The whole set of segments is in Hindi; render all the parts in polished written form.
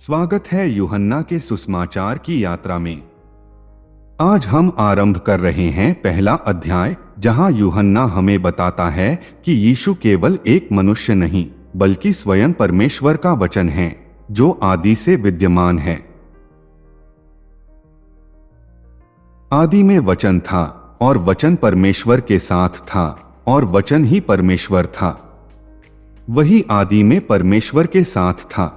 स्वागत है यूहन्ना के सुसमाचार की यात्रा में। आज हम आरंभ कर रहे हैं पहला अध्याय, जहां यूहन्ना हमें बताता है कि यीशु केवल एक मनुष्य नहीं बल्कि स्वयं परमेश्वर का वचन है जो आदि से विद्यमान है। आदि में वचन था और वचन परमेश्वर के साथ था और वचन ही परमेश्वर था। वही आदि में परमेश्वर के साथ था।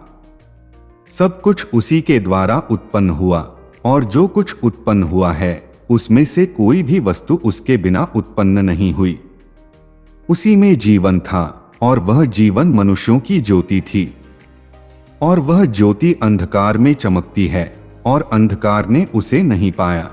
सब कुछ उसी के द्वारा उत्पन्न हुआ और जो कुछ उत्पन्न हुआ है उसमें से कोई भी वस्तु उसके बिना उत्पन्न नहीं हुई। उसी में जीवन था और वह जीवन मनुष्यों की ज्योति थी। और वह ज्योति अंधकार में चमकती है और अंधकार ने उसे नहीं पाया।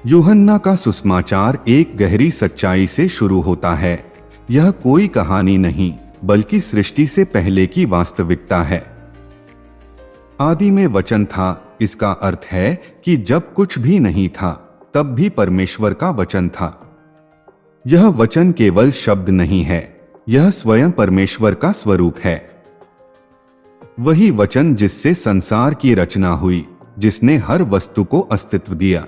यूहन्ना का सुसमाचार एक गहरी सच्चाई से शुरू होता है। यह कोई कहानी नहीं बल्कि सृष्टि से पहले की वास्तविकता है। आदि में वचन था, इसका अर्थ है कि जब कुछ भी नहीं था तब भी परमेश्वर का वचन था। यह वचन केवल शब्द नहीं है, यह स्वयं परमेश्वर का स्वरूप है। वही वचन जिससे संसार की रचना हुई, जिसने हर वस्तु को अस्तित्व दिया।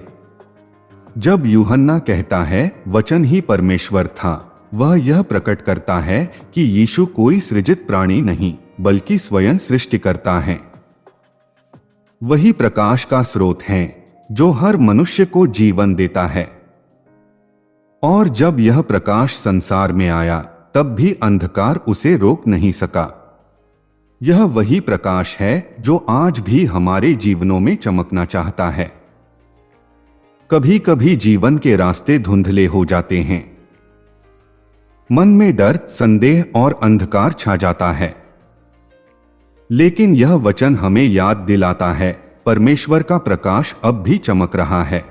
जब यूहन्ना कहता है वचन ही परमेश्वर था, वह यह प्रकट करता है कि यीशु कोई सृजित प्राणी नहीं बल्कि स्वयं सृष्टिकर्ता है। वही प्रकाश का स्रोत है जो हर मनुष्य को जीवन देता है। और जब यह प्रकाश संसार में आया तब भी अंधकार उसे रोक नहीं सका। यह वही प्रकाश है जो आज भी हमारे जीवनों में चमकना चाहता है। कभी कभी जीवन के रास्ते धुंधले हो जाते हैं। मन में डर, संदेह और अंधकार छा जाता है। लेकिन यह वचन हमें याद दिलाता है परमेश्वर का प्रकाश अब भी चमक रहा है।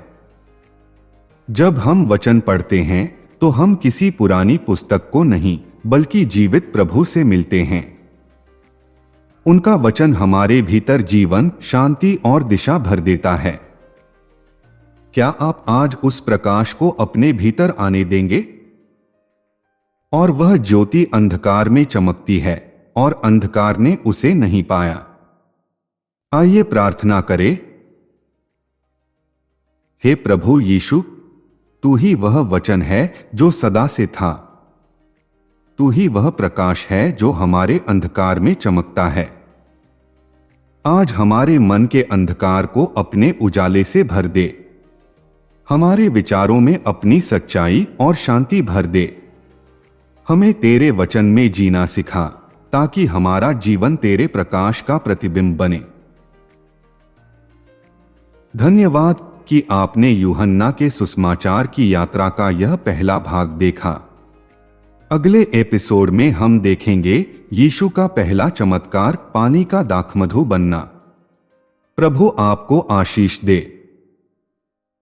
जब हम वचन पढ़ते हैं तो हम किसी पुरानी पुस्तक को नहीं बल्कि जीवित प्रभु से मिलते हैं। उनका वचन हमारे भीतर जीवन, शांति और दिशा भर देता है। क्या आप आज उस प्रकाश को अपने भीतर आने देंगे? और वह ज्योति अंधकार में चमकती है और अंधकार ने उसे नहीं पाया। आइए प्रार्थना करें। हे प्रभु यीशु, तू ही वह वचन है जो सदा से था। तू ही वह प्रकाश है जो हमारे अंधकार में चमकता है। आज हमारे मन के अंधकार को अपने उजाले से भर दे। हमारे विचारों में अपनी सच्चाई और शांति भर दे। हमें तेरे वचन में जीना सिखा ताकि हमारा जीवन तेरे प्रकाश का प्रतिबिंब बने। धन्यवाद कि आपने यूहन्ना के सुसमाचार की यात्रा का यह पहला भाग देखा। अगले एपिसोड में हम देखेंगे यीशु का पहला चमत्कार, पानी का दाखमधु बनना। प्रभु आपको आशीष दे।